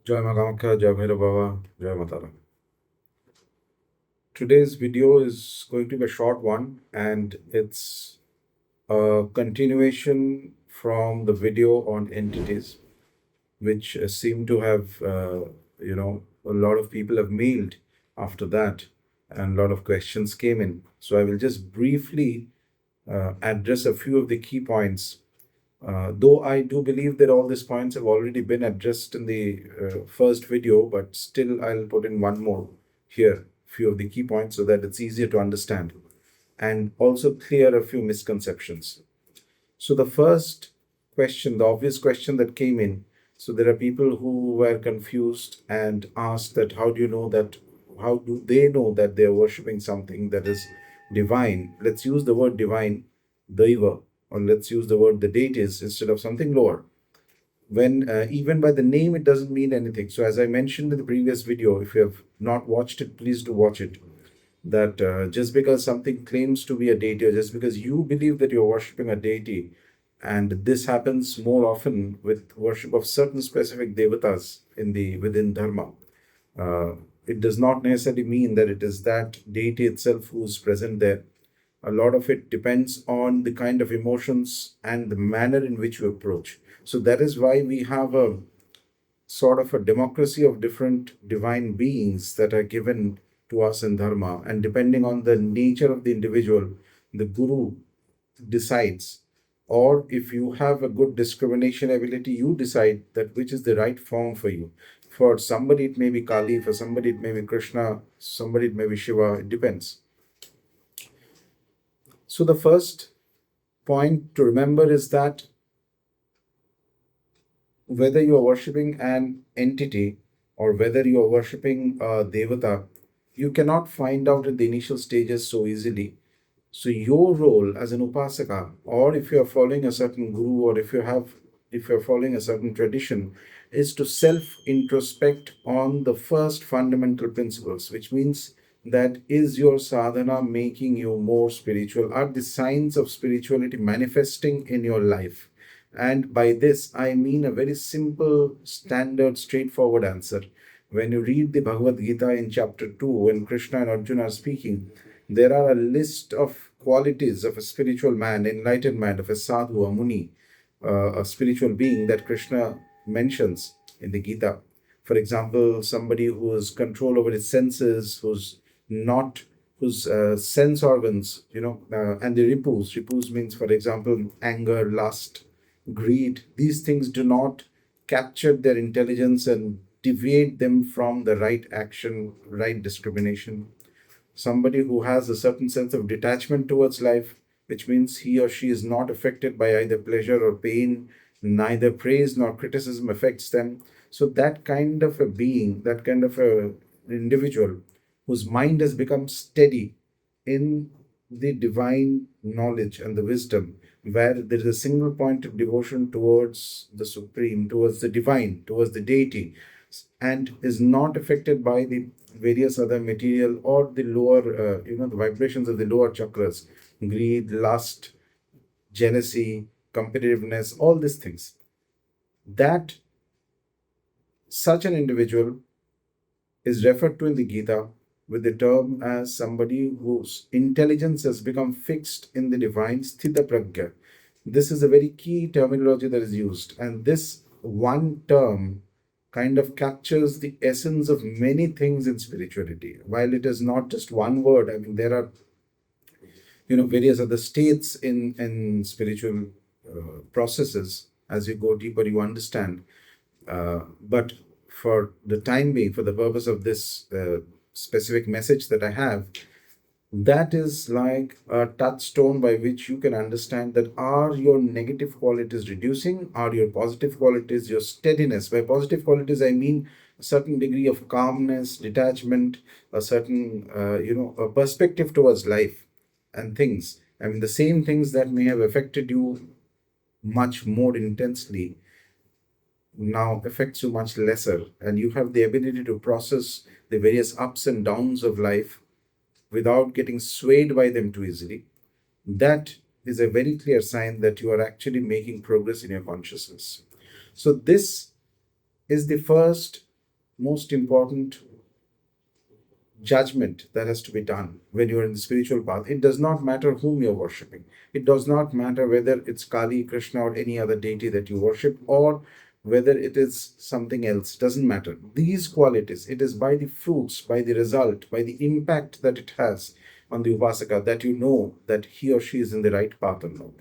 Jai Ma Kamakhya, Jai Bhairava, Jai Matara. Today's video is going to be a short one, and it's a continuation from the video on entities, which seem to have, a lot of people have mailed after that, and a lot of questions came in. So I will just briefly address a few of the key points. Though I do believe that all these points have already been addressed in the first video, but still I'll put in one more here, few of the key points so that it's easier to understand and also clear a few misconceptions. So the first question, the obvious question that came in, so there are people who were confused and asked that how do they know that they are worshipping something that is divine? Let's use the word divine, Daiva, or let's use the word the deities instead of something lower. When even by the name it doesn't mean anything. So as I mentioned in the previous video, if you have not watched it, please do watch it. That just because something claims to be a deity, or just because you believe that you're worshipping a deity, and this happens more often with worship of certain specific devatas within dharma, it does not necessarily mean that it is that deity itself who's present there. A lot of it depends on the kind of emotions and the manner in which you approach. So that is why we have a sort of a democracy of different divine beings that are given to us in dharma, and depending on the nature of the individual, the guru decides, or if you have a good discrimination ability, you decide that which is the right form for you. For somebody it may be Kali, for somebody it may be Krishna, somebody it may be Shiva, it depends. So the first point to remember is that whether you are worshipping an entity or whether you are worshipping a devata, you cannot find out at the initial stages so easily. So your role as an upasaka, or if you are following a certain guru, or if you're following a certain tradition, is to self-introspect on the first fundamental principles, which means that is your sadhana making you more spiritual? Are the signs of spirituality manifesting in your life? And by this, I mean a very simple, standard, straightforward answer. When you read the Bhagavad Gita in chapter 2, when Krishna and Arjuna are speaking, there are a list of qualities of a spiritual man, enlightened man, of a sadhu, a muni, a spiritual being that Krishna mentions in the Gita. For example, somebody who has control over his senses, whose sense organs, and the ripus. Ripus means, for example, anger, lust, greed. These things do not capture their intelligence and deviate them from the right action, right discrimination. Somebody who has a certain sense of detachment towards life, which means he or she is not affected by either pleasure or pain, neither praise nor criticism affects them. So that kind of a being, that kind of a individual whose mind has become steady in the divine knowledge and the wisdom, where there is a single point of devotion towards the supreme, towards the divine, towards the deity, and is not affected by the various other material or the lower, the vibrations of the lower chakras, greed, lust, jealousy, competitiveness, all these things. That such an individual is referred to in the Gita with the term as somebody whose intelligence has become fixed in the divine sthita pragya. This is a very key terminology that is used, and this one term kind of captures the essence of many things in spirituality. While it is not just one word, I mean, there are various other states in spiritual processes. As you go deeper, you understand. But for the time being, for the purpose of this specific message that I have, that is like a touchstone by which you can understand that are your negative qualities reducing, are your positive qualities, your steadiness. By positive qualities I mean a certain degree of calmness, detachment, a certain a perspective towards life and things. I mean, the same things that may have affected you much more intensely now affects you much lesser, and you have the ability to process the various ups and downs of life without getting swayed by them too easily. That is a very clear sign that you are actually making progress in your consciousness. So this is the first most important judgment that has to be done when you're in the spiritual path. It does not matter whom you're worshipping. It does not matter whether it's Kali, Krishna, or any other deity that you worship, or whether it is something else. Doesn't matter. These qualities, it is by the fruits, by the result, by the impact that it has on the Upasaka that you know that he or she is in the right path or not.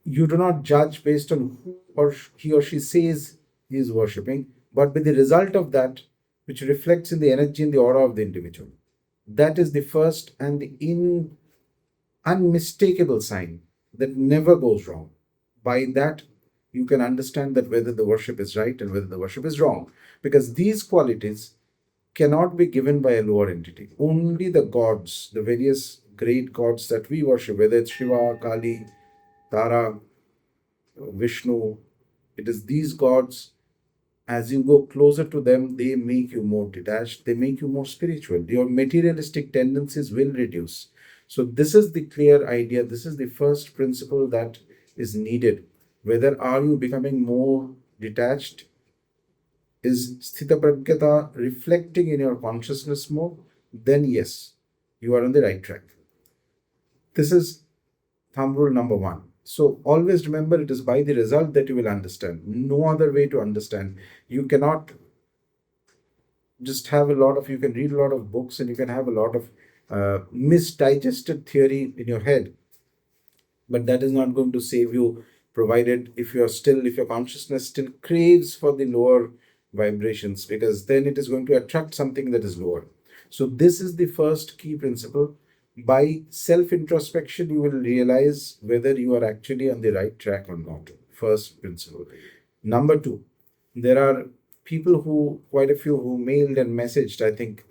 You do not judge based on who or he or she says he is worshipping, but by the result of that, which reflects in the energy and the aura of the individual. That is the first and the unmistakable sign that never goes wrong. By that, you can understand that whether the worship is right and whether the worship is wrong. Because these qualities cannot be given by a lower entity. Only the gods, the various great gods that we worship, whether it's Shiva, Kali, Tara, Vishnu, it is these gods. As you go closer to them, they make you more detached, they make you more spiritual. Your materialistic tendencies will reduce. So, this is the clear idea. This is the first principle that is needed. Whether are you becoming more detached? Is Sthita Prajnata reflecting in your consciousness more? Then, yes, you are on the right track. This is thumb rule number one. So always remember, it is by the result that you will understand. No other way to understand. You cannot just have a lot of, you can read a lot of books and you can have a lot of misdigested theory in your head, but that is not going to save you, provided if your consciousness still craves for the lower vibrations, because then it is going to attract something that is lower. So this is the first key principle. By self introspection, you will realize whether you are actually on the right track or not. First principle. Number two, there are people who, quite a few, who mailed and messaged. I think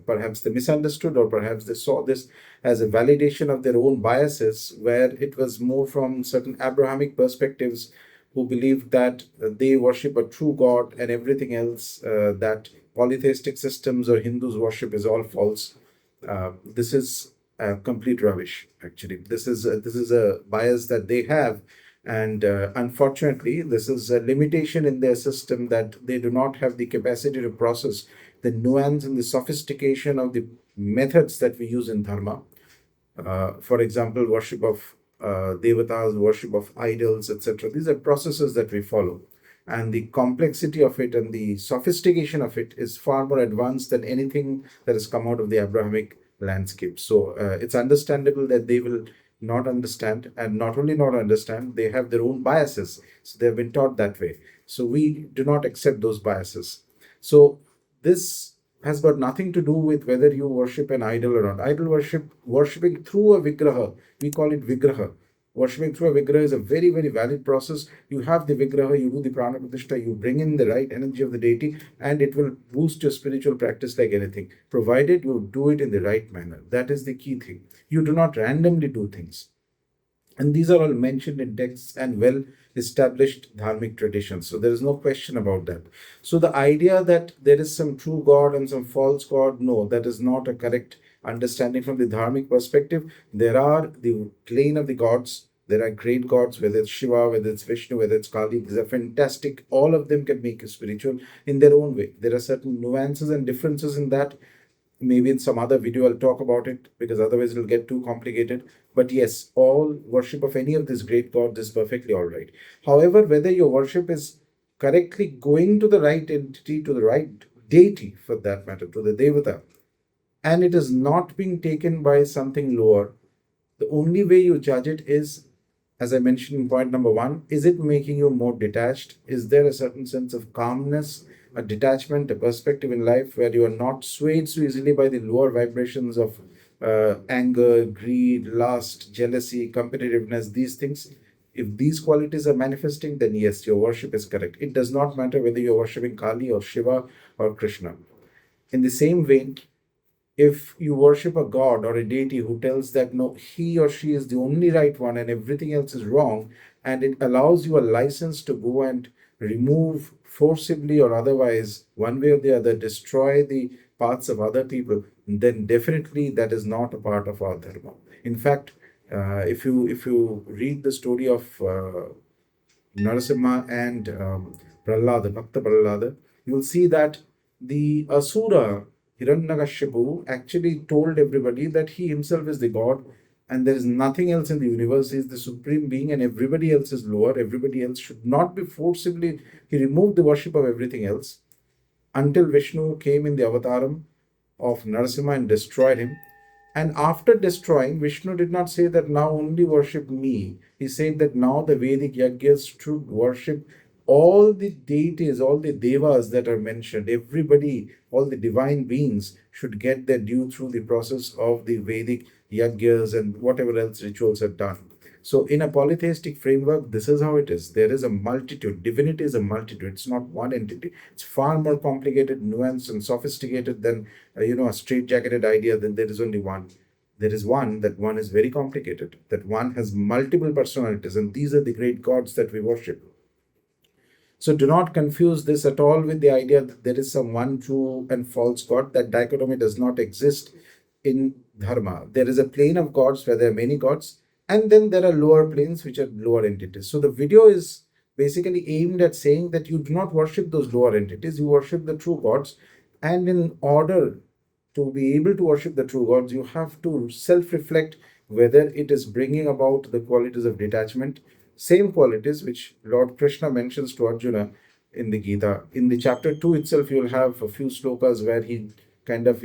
perhaps they misunderstood, or perhaps they saw this as a validation of their own biases, where it was more from certain Abrahamic perspectives, who believed that they worship a true God and everything else that polytheistic systems or Hindus worship is all false. This is complete rubbish. Actually, this is a bias that they have, and unfortunately, this is a limitation in their system, that they do not have the capacity to process the nuance and the sophistication of the methods that we use in dharma. For example, worship of devatas, worship of idols, etc. These are processes that we follow, and the complexity of it and the sophistication of it is far more advanced than anything that has come out of the Abrahamic landscape. So it's understandable that they will not understand, and not only not understand, they have their own biases. So they've been taught that way. So we do not accept those biases. So this has got nothing to do with whether you worship an idol or not. Idol worship, worshipping through a Vigraha, we call it Vigraha. Worshipping through a Vigraha is a very, very valid process. You have the Vigraha, you do the Prana Pratishtha, you bring in the right energy of the deity, and it will boost your spiritual practice like anything, provided you do it in the right manner. That is the key thing. You do not randomly do things. And these are all mentioned in texts and well established dharmic traditions. So there is no question about that. So the idea that there is some true God and some false God, no, that is not a correct understanding from the dharmic perspective. There are the plane of the gods. There are great gods, whether it's Shiva, whether it's Vishnu, whether it's Kali. These are fantastic. All of them can make you spiritual in their own way. There are certain nuances and differences in that. Maybe in some other video I'll talk about it, because otherwise it'll get too complicated. But yes, all worship of any of these great gods is perfectly all right. However, whether your worship is correctly going to the right entity, to the right deity for that matter, to the Devata, and it is not being taken by something lower, the only way you judge it is, as I mentioned in point number one, is it making you more detached? Is there a certain sense of calmness, a detachment, a perspective in life where you are not swayed so easily by the lower vibrations of anger, greed, lust, jealousy, competitiveness, these things? If these qualities are manifesting, then yes, your worship is correct. It does not matter whether you're worshipping Kali or Shiva or Krishna. In the same vein, if you worship a god or a deity who tells that no, he or she is the only right one and everything else is wrong, and it allows you a license to go and remove forcibly or otherwise, one way or the other, destroy the paths of other people, then definitely that is not a part of our dharma. In fact, if you read the story of Narsimha and Prahlad, Bhakta Prahlad, you will see that the Asura Hiranyakashipu actually told everybody that he himself is the god and there is nothing else in the universe. He is the supreme being and everybody else is lower. Everybody else should not be forcibly. He removed the worship of everything else until Vishnu came in the avataram of Narsimha and destroyed him. And after destroying, Vishnu did not say that now only worship me. He said that now the Vedic Yagyas should worship all the deities, all the devas that are mentioned. Everybody, all the divine beings should get their due through the process of the Vedic Yagyas and whatever else rituals are done. So, in a polytheistic framework, this is how it is. There is a multitude. Divinity is a multitude. It's not one entity. It's far more complicated, nuanced, and sophisticated than a straight-jacketed idea that there is only one. There is one. That one is very complicated. That one has multiple personalities, and these are the great gods that we worship. So do not confuse this at all with the idea that there is some one true and false God. That dichotomy does not exist in Dharma. There is a plane of gods where there are many gods, and then there are lower planes which are lower entities. So the video is basically aimed at saying that you do not worship those lower entities, you worship the true gods. And in order to be able to worship the true gods, you have to self reflect whether it is bringing about the qualities of detachment, same qualities which Lord Krishna mentions to Arjuna in the Gita. In the chapter 2 itself, you'll have a few slokas where he kind of,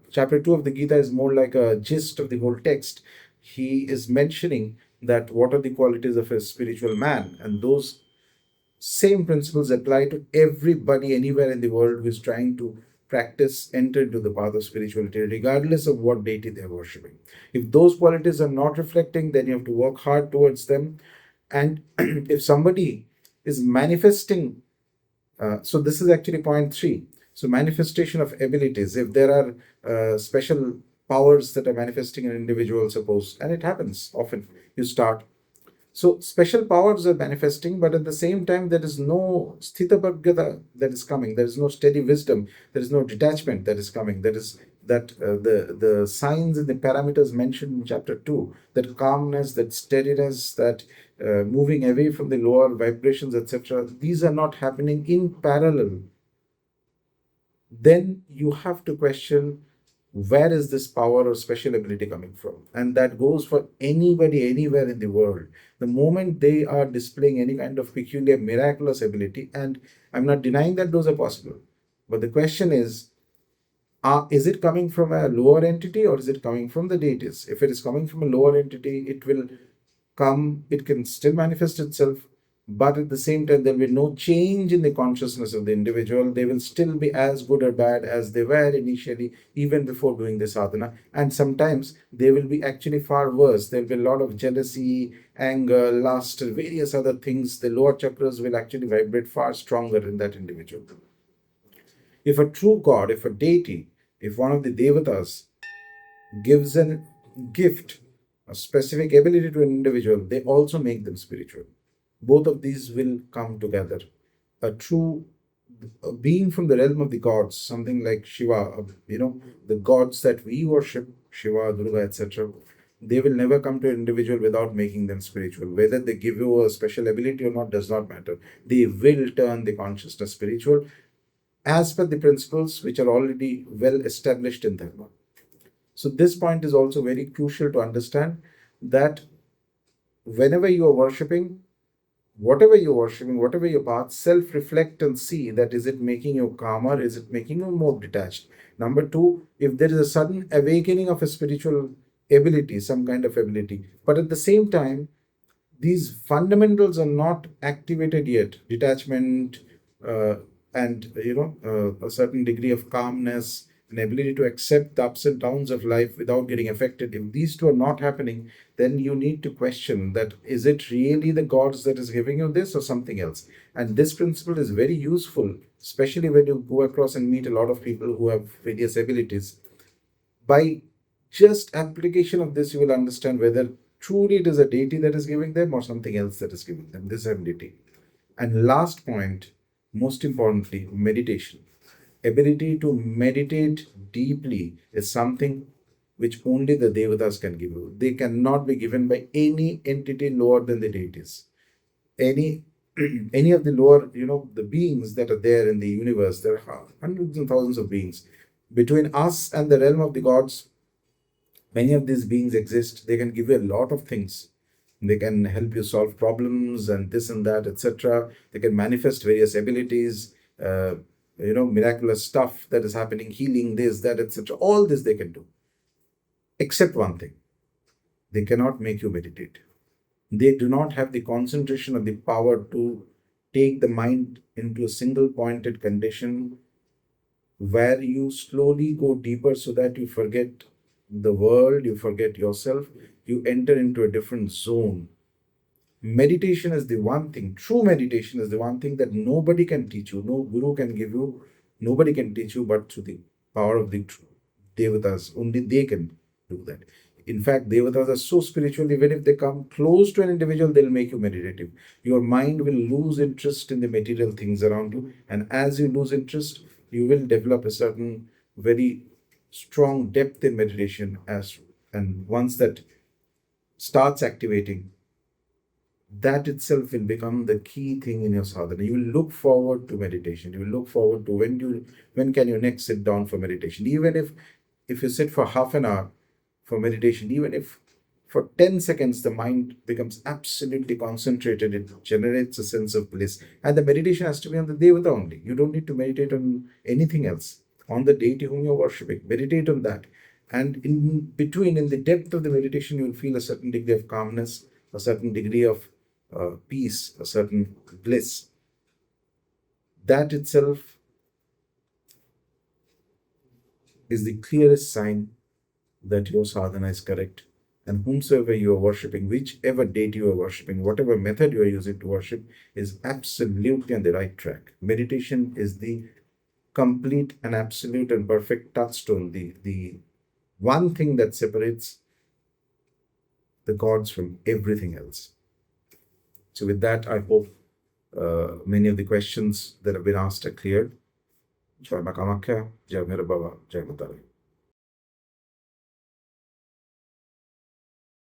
chapter 2 of the Gita is more like a gist of the whole text. He is mentioning that what are the qualities of a spiritual man, and those same principles apply to everybody anywhere in the world who is trying to practice, enter into the path of spirituality, regardless of what deity they're worshipping. If those qualities are not reflecting, then you have to work hard towards them. And if somebody is manifesting, so this is actually point 3. So, manifestation of abilities. If there are special powers that are manifesting in an individual, suppose, and it happens often, you start so special powers are manifesting, but at the same time, there is no sthitapagata that is coming. There is no steady wisdom. There is no detachment that is coming. There is that the signs and the parameters mentioned in chapter 2, that calmness, that steadiness, that moving away from the lower vibrations, etc. These are not happening in parallel. Then you have to question, where is this power or special ability coming from? And that goes for anybody anywhere in the world. The moment they are displaying any kind of peculiar miraculous ability, and I'm not denying that those are possible, but the question is it coming from a lower entity or is it coming from the deities? If it is coming from a lower entity, it will come, it can still manifest itself, but at the same time, there will be no change in the consciousness of the individual. They will still be as good or bad as they were initially, even before doing the sadhana. And sometimes they will be actually far worse. There will be a lot of jealousy, anger, lust, various other things. The lower chakras will actually vibrate far stronger in that individual. If a true God, if a deity, if one of the devatas gives a gift, a specific ability to an individual, they also make them spiritual. Both of these will come together. A true being from the realm of the gods, something like Shiva, the gods that we worship, Shiva, Durga, etc., they will never come to an individual without making them spiritual. Whether they give you a special ability or not does not matter. They will turn the consciousness spiritual as per the principles which are already well established in Dharma. So, this point is also very crucial to understand, that whenever you are worshipping, whatever you're worshipping, whatever your path, self reflect and see that is it making you calmer, is it making you more detached. Number 2, if there is a sudden awakening of a spiritual ability, some kind of ability, but at the same time, these fundamentals are not activated yet, detachment, and a certain degree of calmness, an ability to accept the ups and downs of life without getting affected. If these two are not happening, then you need to question that is it really the gods that is giving you this or something else. And this principle is very useful, especially when you go across and meet a lot of people who have various abilities. By just application of this, you will understand whether truly it is a deity that is giving them or something else that is giving them this ability. And last point, most importantly, meditation. Ability to meditate deeply is something which only the devatas can give you. They cannot be given by any entity lower than the deities. Any any of the lower, the beings that are there in the universe, there are hundreds and thousands of beings. Between us and the realm of the gods, many of these beings exist. They can give you a lot of things. They can help you solve problems and this and that, etc. They can manifest various abilities, miraculous stuff that is happening, healing, this, that, etc. All this they can do. Except one thing: they cannot make you meditate. They do not have the concentration or the power to take the mind into a single pointed condition where you slowly go deeper so that you forget the world, you forget yourself, you enter into a different zone. Meditation is the one thing, true meditation is the one thing that nobody can teach you, no guru can give you, nobody can teach you but through the power of the devatas. Only they can do that. In fact, devatas are so spiritual, even if they come close to an individual, they'll make you meditative. Your mind will lose interest in the material things around you, and as you lose interest, you will develop a certain very strong depth in meditation. And once that starts activating, that itself will become the key thing in your sadhana. You will look forward to meditation. You will look forward to when can you next sit down for meditation. Even if you sit for half an hour for meditation, even if for 10 seconds the mind becomes absolutely concentrated, it generates a sense of bliss. And the meditation has to be on the devata only. You don't need to meditate on anything else. On the deity whom you're worshipping, meditate on that. And in between, in the depth of the meditation, you will feel a certain degree of calmness, a certain degree of peace, a certain bliss. That itself is the clearest sign that your sadhana is correct. And whomsoever you are worshipping, whichever deity you are worshipping, whatever method you are using to worship, is absolutely on the right track. Meditation is the complete and absolute and perfect touchstone, the one thing that separates the gods from everything else. So with that, I hope many of the questions that have been asked are cleared. Jai Ma Kamakhya, Jai Bhairava, Jai Matarai.